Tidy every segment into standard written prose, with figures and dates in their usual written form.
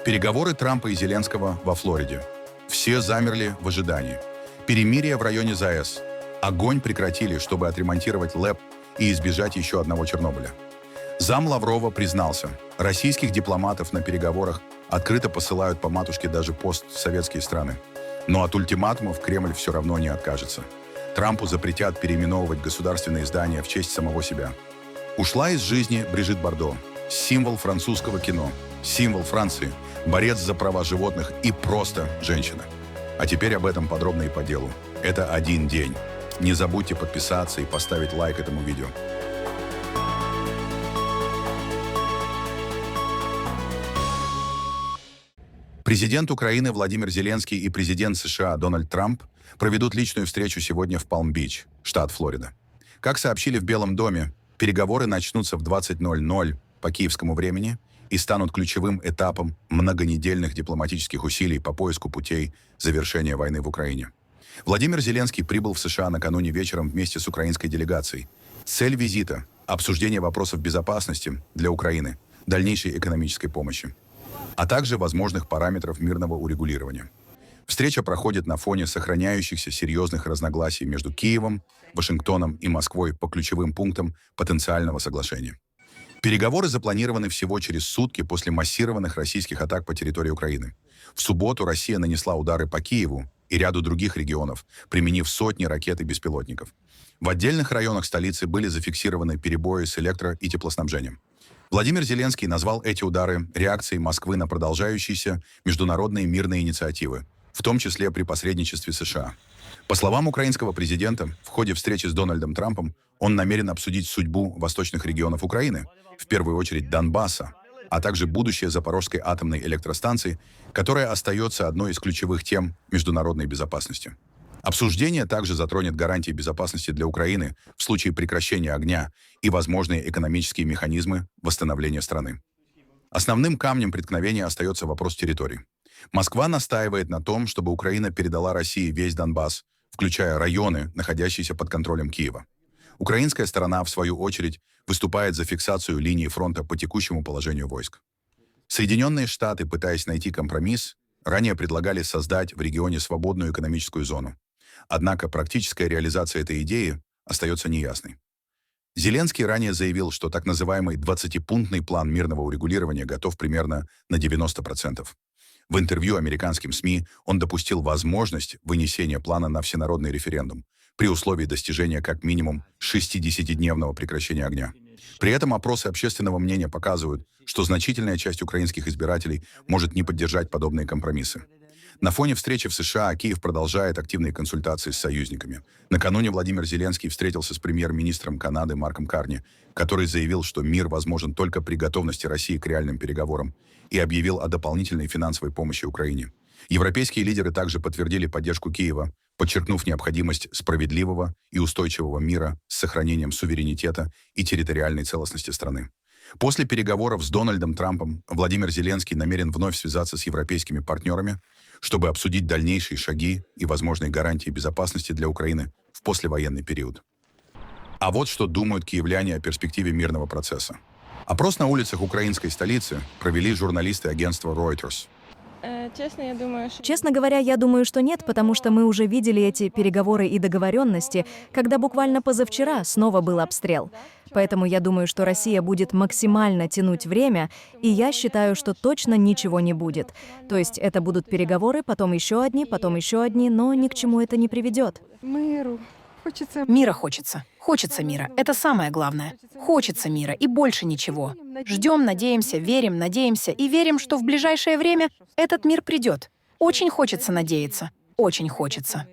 Переговоры Трампа и Зеленского во Флориде. Все замерли в ожидании. Перемирие в районе ЗАЭС. Огонь прекратили, чтобы отремонтировать ЛЭП и избежать еще одного Чернобыля. Зам Лаврова признался, российских дипломатов на переговорах открыто посылают по матушке даже постсоветские страны. Но от ультиматумов Кремль все равно не откажется. Трампу запретят переименовывать государственные здания в честь самого себя. Ушла из жизни Брижит Бардо, символ французского кино, символ Франции, борец за права животных и просто женщина. А теперь об этом подробно и по делу. Это один день. Не забудьте подписаться и поставить лайк этому видео. Президент Украины Владимир Зеленский и президент США Дональд Трамп проведут личную встречу сегодня в Палм-Бич, штат Флорида. Как сообщили в Белом доме, переговоры начнутся в 20:00 по киевскому времени и станут ключевым этапом многонедельных дипломатических усилий по поиску путей завершения войны в Украине. Владимир Зеленский прибыл в США накануне вечером вместе с украинской делегацией. Цель визита – обсуждение вопросов безопасности для Украины, дальнейшей экономической помощи, а также возможных параметров мирного урегулирования. Встреча проходит на фоне сохраняющихся серьезных разногласий между Киевом, Вашингтоном и Москвой по ключевым пунктам потенциального соглашения. Переговоры запланированы всего через сутки после массированных российских атак по территории Украины. В субботу Россия нанесла удары по Киеву и ряду других регионов, применив сотни ракет и беспилотников. В отдельных районах столицы были зафиксированы перебои с электро- и теплоснабжением. Владимир Зеленский назвал эти удары реакцией Москвы на продолжающиеся международные мирные инициативы, в том числе при посредничестве США. По словам украинского президента, в ходе встречи с Дональдом Трампом он намерен обсудить судьбу восточных регионов Украины, в первую очередь Донбасса, а также будущее Запорожской атомной электростанции, которая остается одной из ключевых тем международной безопасности. Обсуждение также затронет гарантии безопасности для Украины в случае прекращения огня и возможные экономические механизмы восстановления страны. Основным камнем преткновения остается вопрос территорий. Москва настаивает на том, чтобы Украина передала России весь Донбасс, включая районы, находящиеся под контролем Киева. Украинская сторона, в свою очередь, выступает за фиксацию линии фронта по текущему положению войск. Соединенные Штаты, пытаясь найти компромисс, ранее предлагали создать в регионе свободную экономическую зону. Однако практическая реализация этой идеи остается неясной. Зеленский ранее заявил, что так называемый 20-пунктный план мирного урегулирования готов примерно на 90%. В интервью американским СМИ он допустил возможность вынесения плана на всенародный референдум при условии достижения как минимум 60-дневного прекращения огня. При этом опросы общественного мнения показывают, что значительная часть украинских избирателей может не поддержать подобные компромиссы. На фоне встречи в США Киев продолжает активные консультации с союзниками. Накануне Владимир Зеленский встретился с премьер-министром Канады Марком Карни, который заявил, что мир возможен только при готовности России к реальным переговорам, и объявил о дополнительной финансовой помощи Украине. Европейские лидеры также подтвердили поддержку Киева, подчеркнув необходимость справедливого и устойчивого мира с сохранением суверенитета и территориальной целостности страны. После переговоров с Дональдом Трампом Владимир Зеленский намерен вновь связаться с европейскими партнерами, чтобы обсудить дальнейшие шаги и возможные гарантии безопасности для Украины в послевоенный период. А вот что думают киевляне о перспективе мирного процесса. Опрос на улицах украинской столицы провели журналисты агентства Reuters. Честно говоря, я думаю, что нет, потому что мы уже видели эти переговоры и договоренности, когда буквально позавчера снова был обстрел. Поэтому я думаю, что Россия будет максимально тянуть время, и я считаю, что точно ничего не будет. То есть это будут переговоры, потом еще одни, но ни к чему это не приведет. Мира хочется. Хочется мира. Это самое главное. Хочется мира и больше ничего. Ждем, надеемся, верим, надеемся и верим, что в ближайшее время этот мир придет. Очень хочется надеяться. Очень хочется.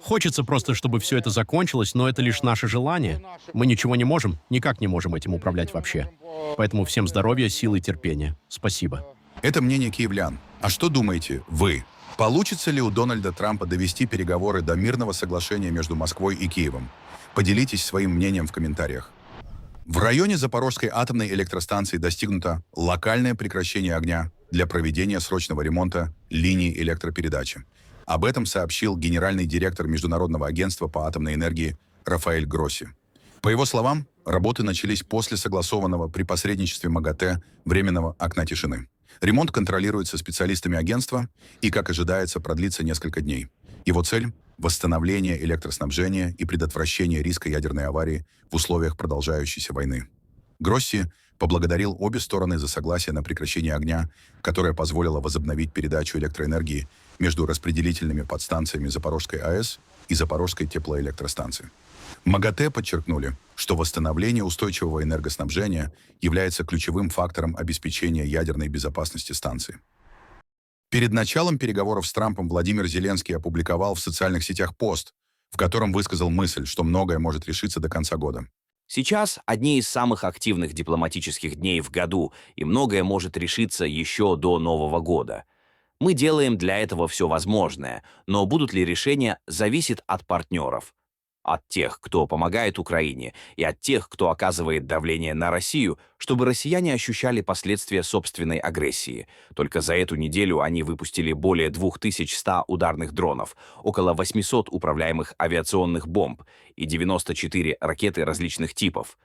Хочется просто, чтобы все это закончилось, но это лишь наше желание. Мы ничего не можем, никак не можем этим управлять вообще. Поэтому всем здоровья, силы и терпения. Спасибо. Это мнение киевлян. А что думаете вы? Получится ли у Дональда Трампа довести переговоры до мирного соглашения между Москвой и Киевом? Поделитесь своим мнением в комментариях. В районе Запорожской атомной электростанции достигнуто локальное прекращение огня для проведения срочного ремонта линий электропередачи. Об этом сообщил генеральный директор Международного агентства по атомной энергии Рафаэль Гросси. По его словам, работы начались после согласованного при посредничестве МАГАТЭ временного окна тишины. Ремонт контролируется специалистами агентства и, как ожидается, продлится несколько дней. Его цель – восстановление электроснабжения и предотвращение риска ядерной аварии в условиях продолжающейся войны. Гросси поблагодарил обе стороны за согласие на прекращение огня, которое позволило возобновить передачу электроэнергии между распределительными подстанциями Запорожской АЭС и Запорожской теплоэлектростанции. МАГАТЭ подчеркнули, что восстановление устойчивого энергоснабжения является ключевым фактором обеспечения ядерной безопасности станции. Перед началом переговоров с Трампом Владимир Зеленский опубликовал в социальных сетях пост, в котором высказал мысль, что многое может решиться до конца года. Сейчас одни из самых активных дипломатических дней в году, и многое может решиться еще до Нового года. Мы делаем для этого все возможное, но будут ли решения, зависит от партнеров. От тех, кто помогает Украине, и от тех, кто оказывает давление на Россию, чтобы россияне ощущали последствия собственной агрессии. Только за эту неделю они выпустили более 2100 ударных дронов, около 800 управляемых авиационных бомб и 94 ракеты различных типов.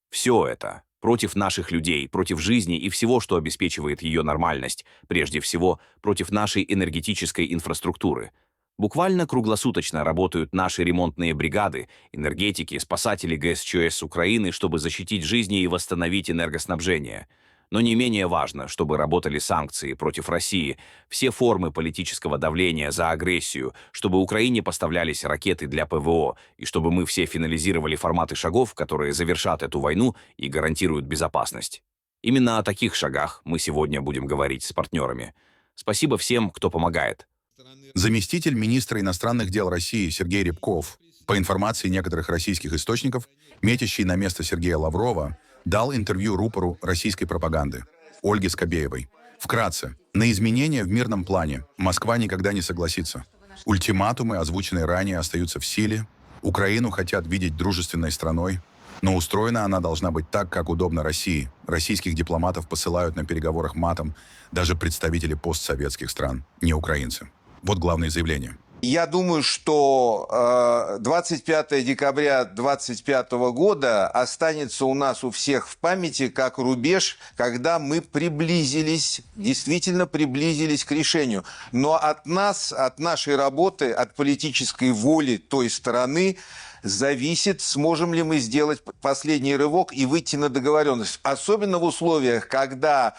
Все это против наших людей, против жизни и всего, что обеспечивает ее нормальность, прежде всего против нашей энергетической инфраструктуры. Буквально круглосуточно работают наши ремонтные бригады, энергетики, спасатели ГСЧС Украины, чтобы защитить жизни и восстановить энергоснабжение. Но не менее важно, чтобы работали санкции против России, все формы политического давления за агрессию, чтобы Украине поставлялись ракеты для ПВО, и чтобы мы все финализировали форматы шагов, которые завершат эту войну и гарантируют безопасность. Именно о таких шагах мы сегодня будем говорить с партнерами. Спасибо всем, кто помогает. Заместитель министра иностранных дел России Сергей Рябков, по информации некоторых российских источников, метящий на место Сергея Лаврова, дал интервью рупору российской пропаганды Ольге Скобеевой. Вкратце, на изменения в мирном плане Москва никогда не согласится. Ультиматумы, озвученные ранее, остаются в силе. Украину хотят видеть дружественной страной, но устроена она должна быть так, как удобно России. Российских дипломатов посылают на переговорах матом даже представители постсоветских стран, не украинцы. Вот главное заявление. Я думаю, что 25 декабря 2025 года останется у нас у всех в памяти как рубеж, когда мы приблизились, действительно приблизились к решению. Но от нас, от нашей работы, от политической воли той стороны зависит, сможем ли мы сделать последний рывок и выйти на договоренность. Особенно в условиях, когда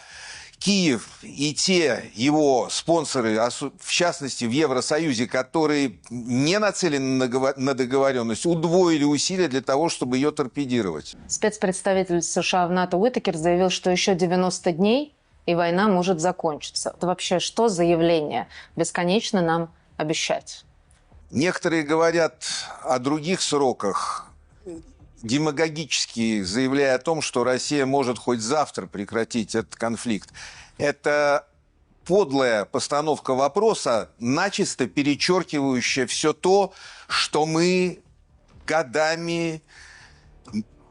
Киев и те его спонсоры, в частности в Евросоюзе, которые не нацелены на договоренность, удвоили усилия для того, чтобы ее торпедировать. Спецпредставитель США в НАТО Уитакер заявил, что еще 90 дней и война может закончиться. Это вообще что за явление? Бесконечно нам обещать. Некоторые говорят о других сроках, демагогически заявляя о том, что Россия может хоть завтра прекратить этот конфликт. Это подлая постановка вопроса, начисто перечеркивающая все то, что мы годами,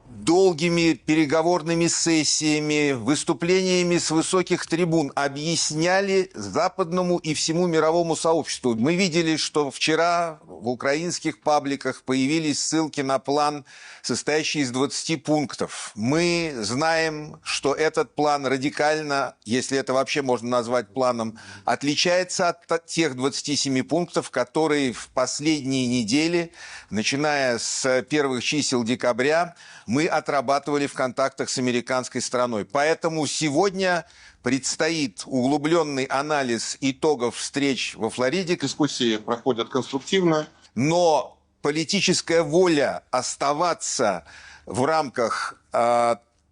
долгими переговорными сессиями, выступлениями с высоких трибун объясняли западному и всему мировому сообществу. Мы видели, что вчера в украинских пабликах появились ссылки на план, состоящий из 20 пунктов. Мы знаем, что этот план радикально, если это вообще можно назвать планом, отличается от тех 27 пунктов, которые в последние недели, начиная с первых чисел декабря, мы отрабатывали в контактах с американской стороной. Поэтому сегодня предстоит углубленный анализ итогов встреч во Флориде. Дискуссии проходят конструктивно. Но политическая воля оставаться в рамках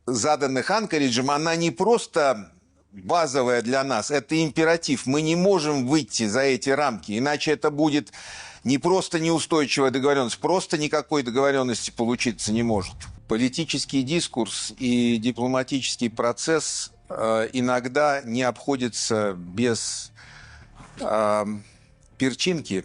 заданных Анкориджем, она не просто базовая для нас, это императив. Мы не можем выйти за эти рамки, иначе это будет не просто неустойчивая договоренность, просто никакой договоренности получиться не может. Политический дискурс и дипломатический процесс иногда не обходятся без перчинки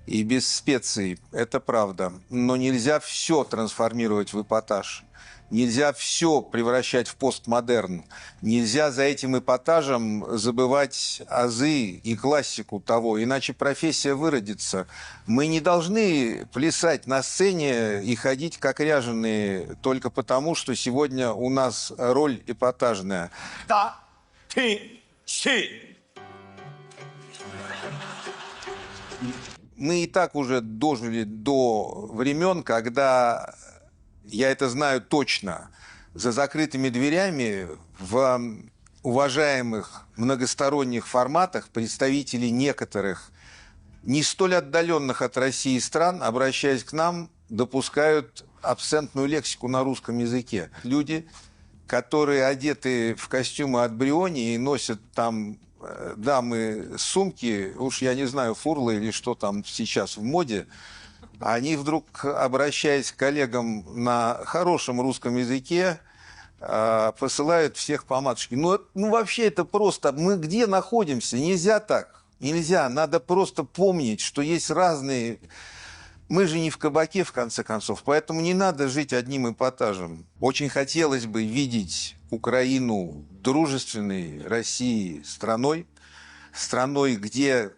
и без специй. Это правда. Но нельзя все трансформировать в эпатаж. Нельзя все превращать в постмодерн. Нельзя за этим эпатажем забывать азы и классику того, иначе профессия выродится. Мы не должны плясать на сцене и ходить как ряженые только потому, что сегодня у нас роль эпатажная. Мы и так уже дожили до времен, когда, я это знаю точно, за закрытыми дверями в уважаемых многосторонних форматах представители некоторых не столь отдаленных от России стран, обращаясь к нам, допускают абсентную лексику на русском языке. Люди, которые одеты в костюмы от Бриони и носят там дамы сумки, уж я не знаю, фурлы или что там сейчас в моде, они вдруг, обращаясь к коллегам на хорошем русском языке, посылают всех по матушке. Ну, вообще это просто, мы где находимся? Нельзя так, нельзя. Надо просто помнить, что есть разные... Мы же не в кабаке, в конце концов, поэтому не надо жить одним эпатажем. Очень хотелось бы видеть Украину дружественной России страной, где,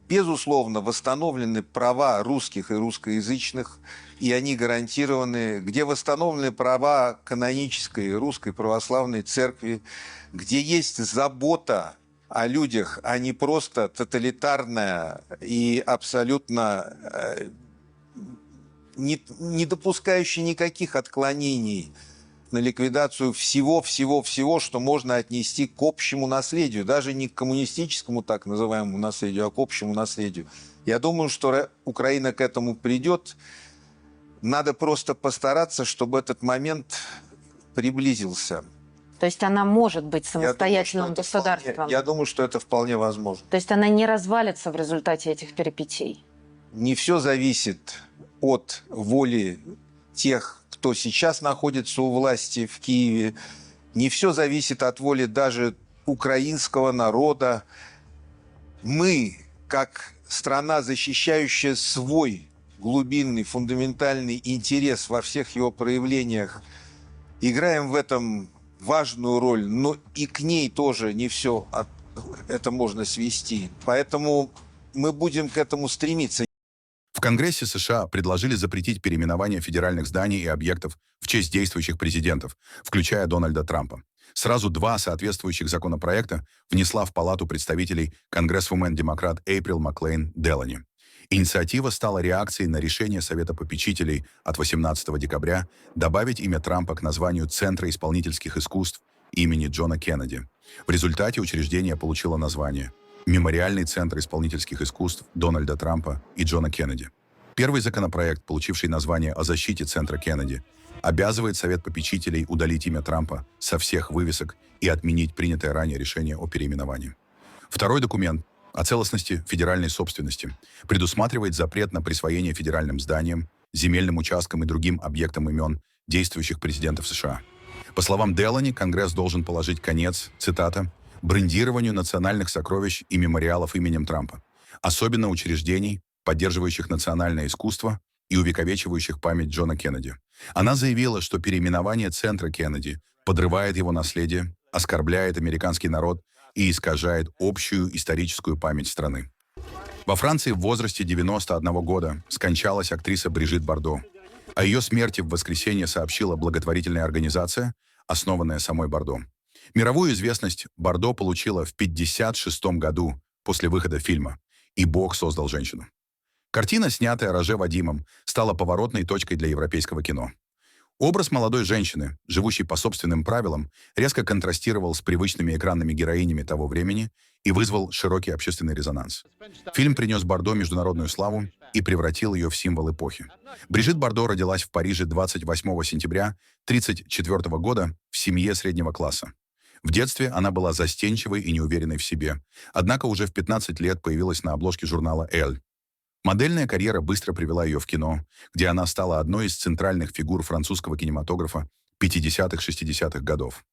безусловно, восстановлены права русских и русскоязычных, и они гарантированы, где восстановлены права канонической русской православной церкви, где есть забота о людях, а не просто тоталитарная и абсолютно не допускающая никаких отклонений на ликвидацию всего, что можно отнести к общему наследию, даже не к коммунистическому так называемому наследию, а к общему наследию. Я думаю, что Украина к этому придет. Надо просто постараться, чтобы этот момент приблизился. То есть она может быть самостоятельным государством? Я думаю, что это вполне возможно. То есть она не развалится в результате этих перипетий? Не все зависит от воли тех, кто сейчас находится у власти в Киеве. Не все зависит от воли даже украинского народа. Мы, как страна, защищающая свой глубинный, фундаментальный интерес во всех его проявлениях, играем в этом важную роль, но и к ней тоже не все это можно свести. Поэтому мы будем к этому стремиться. В Конгрессе США предложили запретить переименование федеральных зданий и объектов в честь действующих президентов, включая Дональда Трампа. Сразу два соответствующих законопроекта внесла в Палату представителей конгрессвумен-демократ Эйприл Маклейн Делани. Инициатива стала реакцией на решение Совета попечителей от 18 декабря добавить имя Трампа к названию Центра исполнительских искусств имени Джона Кеннеди. В результате учреждение получило название «Мемориальный центр исполнительских искусств Дональда Трампа и Джона Кеннеди». Первый законопроект, получивший название о защите Центра Кеннеди, обязывает Совет попечителей удалить имя Трампа со всех вывесок и отменить принятое ранее решение о переименовании. Второй документ о целостности федеральной собственности предусматривает запрет на присвоение федеральным зданиям, земельным участкам и другим объектам имен действующих президентов США. По словам Делани, Конгресс должен положить конец, цитата, брендированию национальных сокровищ и мемориалов именем Трампа, особенно учреждений, поддерживающих национальное искусство и увековечивающих память Джона Кеннеди. Она заявила, что переименование Центра Кеннеди подрывает его наследие, оскорбляет американский народ и искажает общую историческую память страны. Во Франции в возрасте 91 года скончалась актриса Брижит Бардо. О ее смерти в воскресенье сообщила благотворительная организация, основанная самой Бардо. Мировую известность Бардо получила в 1956 году после выхода фильма «И Бог создал женщину». Картина, снятая Роже Вадимом, стала поворотной точкой для европейского кино. Образ молодой женщины, живущей по собственным правилам, резко контрастировал с привычными экранными героинями того времени и вызвал широкий общественный резонанс. Фильм принес Бардо международную славу и превратил ее в символ эпохи. Брижит Бардо родилась в Париже 28 сентября 1934 года в семье среднего класса. В детстве она была застенчивой и неуверенной в себе, однако уже в 15 лет появилась на обложке журнала «Эль». Модельная карьера быстро привела ее в кино, где она стала одной из центральных фигур французского кинематографа 50-60-х годов.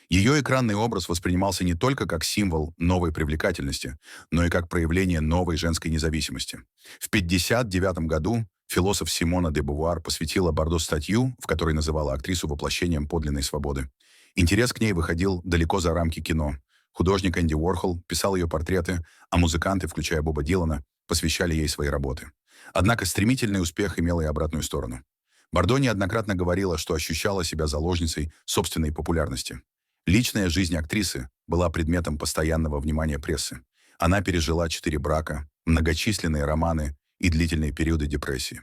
Ее экранный образ воспринимался не только как символ новой привлекательности, но и как проявление новой женской независимости. В 1959 году философ Симона де Бувуар посвятила Бардо статью, в которой называла актрису воплощением подлинной свободы. Интерес к ней выходил далеко за рамки кино. Художник Энди Уорхол писал ее портреты, а музыканты, включая Боба Дилана, посвящали ей свои работы. Однако стремительный успех имел и обратную сторону. Бардо неоднократно говорила, что ощущала себя заложницей собственной популярности. Личная жизнь актрисы была предметом постоянного внимания прессы. Она пережила 4 брака, многочисленные романы и длительные периоды депрессии.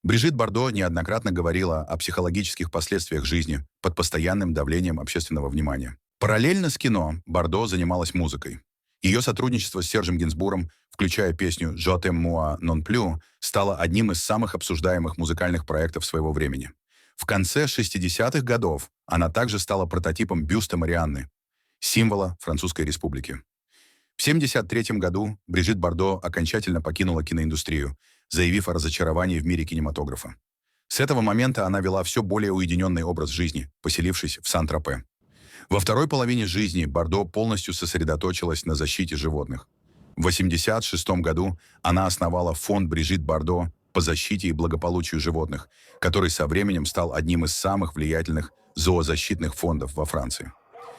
Брижит Бардо неоднократно говорила о психологических последствиях жизни под постоянным давлением общественного внимания. Параллельно с кино Бардо занималась музыкой. Ее сотрудничество с Сержем Гинсбуром, включая песню «Je t'aime moi non plus», стало одним из самых обсуждаемых музыкальных проектов своего времени. В конце 60-х годов она также стала прототипом бюста Марианны, символа Французской Республики. В 1973 году Брижит Бардо окончательно покинула киноиндустрию, заявив о разочаровании в мире кинематографа. С этого момента она вела все более уединенный образ жизни, поселившись в Сан-Тропе. Во второй половине жизни Бардо полностью сосредоточилась на защите животных. В 1986 году она основала фонд Брижит Бардо по защите и благополучию животных, который со временем стал одним из самых влиятельных зоозащитных фондов во Франции.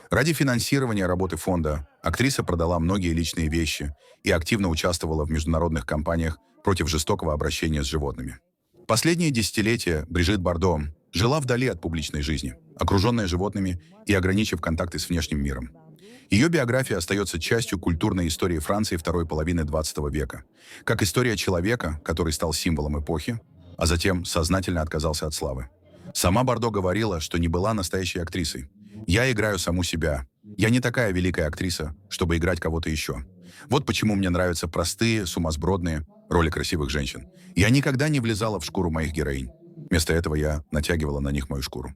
Ради финансирования работы фонда актриса продала многие личные вещи и активно участвовала в международных кампаниях против жестокого обращения с животными. Последние десятилетия Брижит Бардо жила вдали от публичной жизни, окруженная животными и ограничив контакты с внешним миром. Ее биография остается частью культурной истории Франции второй половины XX века, как история человека, который стал символом эпохи, а затем сознательно отказался от славы. Сама Бардо говорила, что не была настоящей актрисой. «Я играю саму себя. Я не такая великая актриса, чтобы играть кого-то еще. Вот почему мне нравятся простые, сумасбродные роли красивых женщин. Я никогда не влезала в шкуру моих героинь. Вместо этого я натягивала на них мою шкуру».